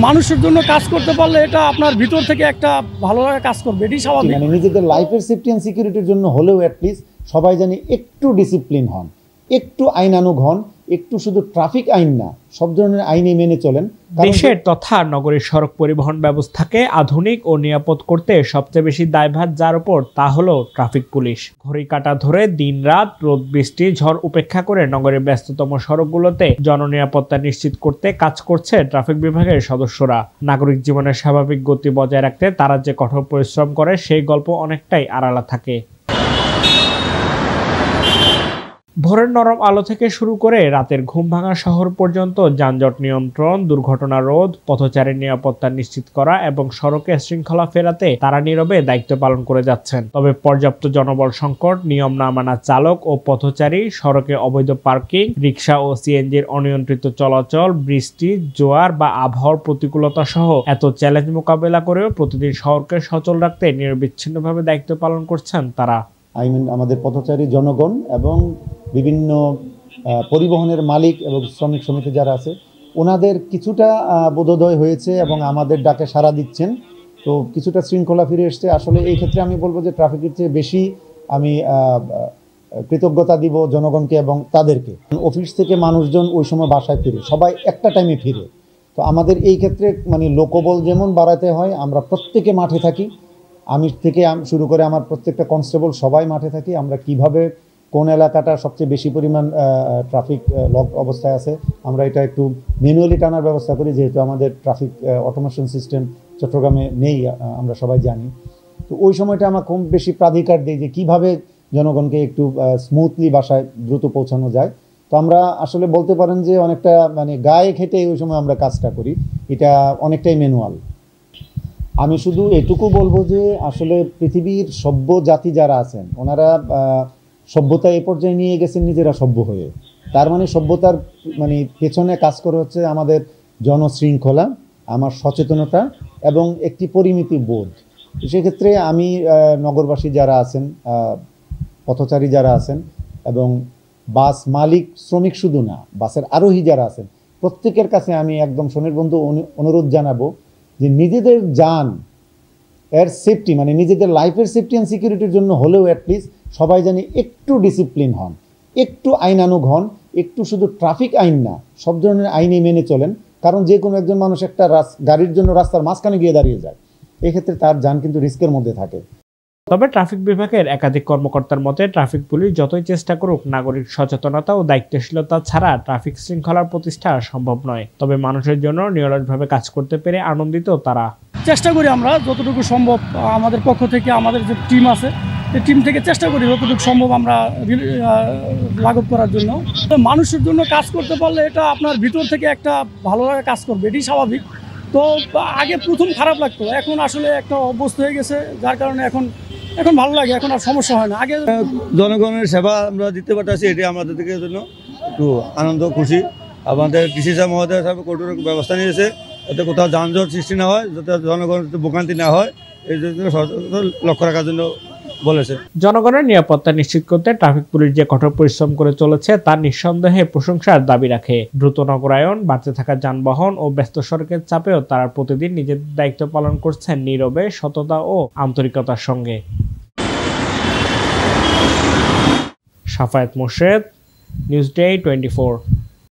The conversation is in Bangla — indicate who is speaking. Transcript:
Speaker 1: মানুষের জন্য কাজ করতে পারলে এটা আপনার ভিতর থেকে একটা ভালো লাগা কাজ করবে, এটাই স্বাভাবিক।
Speaker 2: মানে নিজেদের লাইফের সেফটি অ্যান্ড সিকিউরিটির জন্য হলেও অ্যাটলিস্ট সবাই জানি একটু ডিসিপ্লিন হন, একটু আইনানুগ হন, একটু শুধু ট্রাফিক আইন না সব ধরনের আইনই মেনে চলেন।
Speaker 3: দেশের তথা নগরীর সড়ক পরিবহন ব্যবস্থাকে আধুনিক ও নিরাপদ করতে সবচেয়ে বেশি দায়ভার যার উপর তা হলো ট্রাফিক পুলিশ। ঘড়ি কাঁটা ধরে দিনরাত রোদ বৃষ্টি ঝড় উপেক্ষা করে নগরের ব্যস্ততম সড়কগুলোতে জননিরাপত্তা নিশ্চিত করতে কাজ করছে ট্রাফিক বিভাগের সদস্যরা। নাগরিক জীবনের স্বাভাবিক গতি বজায় রাখতে তারা যে কঠোর পরিশ্রম করে সেই গল্প অনেকটাই আড়ালা থাকে। ভোরের নরম আলো থেকে শুরু করে রাতের ঘুম ভাঙা শহর পর্যন্ত যানজট নিয়ন্ত্রণ, দুর্ঘটনা রোধ, পথচারীর নিরাপত্তা নিশ্চিত করা এবং সড়কে শৃঙ্খলা ফেরাতে তারা নীরবে দায়িত্ব পালন করে যাচ্ছেন। তবে পর্যাপ্ত জনবল সংকট, নিয়ম না মানা চালক ও পথচারী, সড়কে অবৈধ পার্কিং, রিকশা ও সিএনজির অনিয়ন্ত্রিত চলাচল, বৃষ্টি, জোয়ার বা আবহাওয়ার প্রতিকূলতা সহ এত চ্যালেঞ্জ মোকাবেলা করেও প্রতিদিন শহরকে সচল রাখতে নিরবিচ্ছিন্নভাবে দায়িত্ব পালন করছেন তারা।
Speaker 2: আমাদের পথচারী জনগণ এবং বিভিন্ন পরিবহনের মালিক এবং শ্রমিক সমিতি যারা আছে ওনাদের কিছুটা বোধোদয় হয়েছে এবং আমাদের ডাকে সাড়া দিচ্ছেন, তো কিছুটা শৃঙ্খলা ফিরে এসছে। আসলে এই ক্ষেত্রে আমি বলবো যে ট্রাফিকের চেয়ে বেশি আমি কৃতজ্ঞতা দিব জনগণকে এবং তাদেরকে। অফিস থেকে মানুষজন ওই সময় বাসায় ফিরে, সবাই একটা টাইমে ফিরে, তো আমাদের এই ক্ষেত্রে মানে লোকবল যেমন বাড়াতে হয়, আমরা প্রত্যেকে মাঠে থাকি, আমি থেকে শুরু করে আমার প্রত্যেকটা কনস্টেবল সবাই মাঠে থাকি। আমরা কিভাবে কোন এলাকাটা সবচেয়ে বেশি পরিমাণ ট্রাফিক লক অবস্থায় আছে আমরা এটা একটু ম্যানুয়ালি টানার ব্যবস্থা করি, যেহেতু আমাদের ট্রাফিক অটোমেশন সিস্টেম চট্টগ্রামে নেই, আমরা সবাই জানি। তো ওই সময়টা আমরা কম বেশি প্রাধিকার দিই যে কীভাবে জনগণকে একটু স্মুথলি বাসায় দ্রুত পৌঁছানো যায়। তো আমরা আসলে বলতে পারেন যে অনেকটা মানে গায়ে খেটে ওই সময় আমরা কাজটা করি, এটা অনেকটাই ম্যানুয়াল। আমি শুধু এটুকু বলবো যে আসলে পৃথিবীর সভ্য জাতি যারা আছেন ওনারা সভ্যতা এই পর্যায়ে নিয়ে গেছেন নিজেরা সভ্য হয়ে। তার মানে সভ্যতার মানে পেছনে কাজ করে হচ্ছে আমাদের জনশৃঙ্খলা, আমার সচেতনতা এবং একটি পরিমিতি বোধ। সেক্ষেত্রে আমি নগরবাসী যারা আছেন, পথচারী যারা আছেন এবং বাস মালিক শ্রমিক শুধু না, বাসের আরোহী যারা আছেন প্রত্যেকের কাছে আমি একদম স্বনির্বন্ধ অনুরোধ জানাবো যে নিজেদের যান এর সেফটি মানে নিজেদের লাইফের সেফটি অ্যান্ড সিকিউরিটির জন্য হলেও অ্যাটলিস্ট সবাই জানি একটু ডিসিপ্লিন হন, একটু আইনানুগ হন, একটু শুধু ট্রাফিক আইন না সব ধরনের আইনই মেনে চলেন। কারণ যে কোনো একজন মানুষ একটা গাড়ির জন্য রাস্তার মাঝখানে গিয়ে দাঁড়িয়ে যায়, এক্ষেত্রে তার যান কিন্তু রিস্কের মধ্যে থাকে।
Speaker 3: তবে ট্রাফিক বিভাগের একাধিক কর্মকর্তার মতে ট্রাফিক পুলিশ যতই চেষ্টা করুক নাগরিক সচেতনতা ও দায়িত্বশীলতা ছাড়া ট্রাফিক শৃঙ্খলার প্রতিষ্ঠা সম্ভব নয়। তবে মানুষের জন্য নিরলসভাবে কাজ করতে পেরে আনন্দিত তারা।
Speaker 1: চেষ্টা করি আমরা যতটুকু সম্ভব, আমাদের পক্ষ থেকে আমাদের যে টিম আছে এই টিম থেকে চেষ্টা করি যতটুকু সম্ভব আমরা লাঘব করার জন্য। মানুষের জন্য কাজ করতে পারলে এটা আপনার ভিতর থেকে একটা ভালো লাগা কাজ করবে, এটাই স্বাভাবিক। তো আগে প্রথম খারাপ লাগতো, এখন আসলে একটা অভ্যস্ত হয়ে গেছে, যার কারণে এখন ভালো লাগে, এখন আর সমস্যা হয় না। আগে
Speaker 4: জনগণের সেবা আমরা দিতে পারতেছি, এটি আমাদের থেকে জন্য একটু আনন্দ খুশি। আমাদের কৃষি মহোদয় সাহেব কঠোর ব্যবস্থা নিয়েছে যাতে কোথাও যানজট সৃষ্টি না হয়, যাতে জনগণের ভোগান্তি না হয়, এই জন্য লক্ষ্য রাখার জন্য বলেছে।
Speaker 3: জনগণের নিরাপত্তা নিশ্চিত করতে ট্রাফিক পুলিশ যে কঠোর পরিশ্রম করে চলেছে তার নিঃসন্দেহে প্রশংসার দাবি রাখে। দ্রুত নগরায়ন, বাড়তে থাকা যানবাহন ও ব্যস্ত সড়কের চাপেও তারা প্রতিদিন নিজের দায়িত্ব পালন করছেন নীরবে, সততা ও আন্তরিকতার সঙ্গে। Safayet Morshed, news day 24।